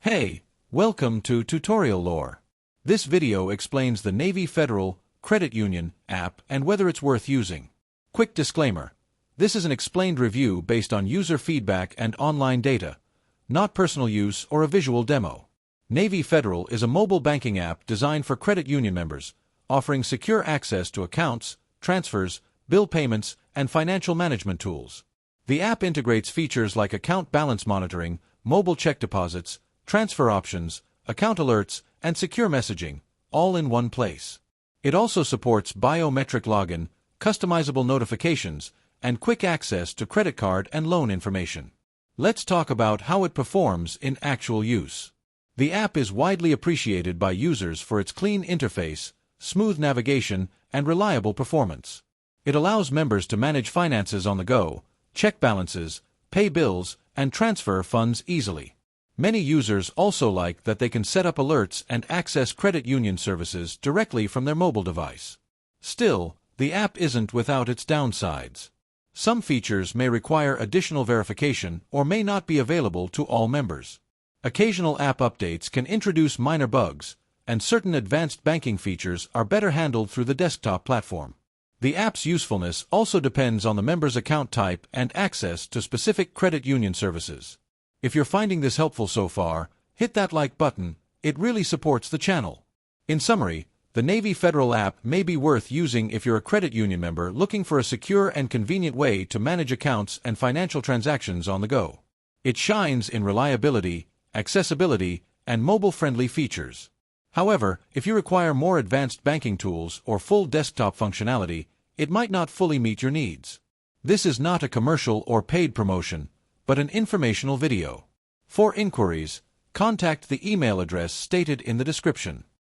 Hey, welcome to Tutorial Lore. This video explains the Navy Federal Credit Union app and whether it's worth using. Quick disclaimer. This is an explained review based on user feedback and online data, not personal use or a visual demo. Navy Federal is a mobile banking app designed for credit union members, offering secure access to accounts, transfers, bill payments, and financial management tools. The app integrates features like account balance monitoring, mobile check deposits, transfer options, account alerts, and secure messaging, all in one place. It also supports biometric login, customizable notifications, and quick access to credit card and loan information. Let's talk about how it performs in actual use. The app is widely appreciated by users for its clean interface, smooth navigation, and reliable performance. It allows members to manage finances on the go, check balances, pay bills, and transfer funds easily. Many users also like that they can set up alerts and access credit union services directly from their mobile device. Still, the app isn't without its downsides. Some features may require additional verification or may not be available to all members. Occasional app updates can introduce minor bugs, and certain advanced banking features are better handled through the desktop platform. The app's usefulness also depends on the member's account type and access to specific credit union services. If you're finding this helpful so far, hit that like button, it really supports the channel. In summary, the Navy Federal app may be worth using if you're a credit union member looking for a secure and convenient way to manage accounts and financial transactions on the go. It shines in reliability, accessibility, and mobile-friendly features. However, if you require more advanced banking tools or full desktop functionality, it might not fully meet your needs. This is not a commercial or paid promotion, but an informational video. For inquiries, contact the email address stated in the description.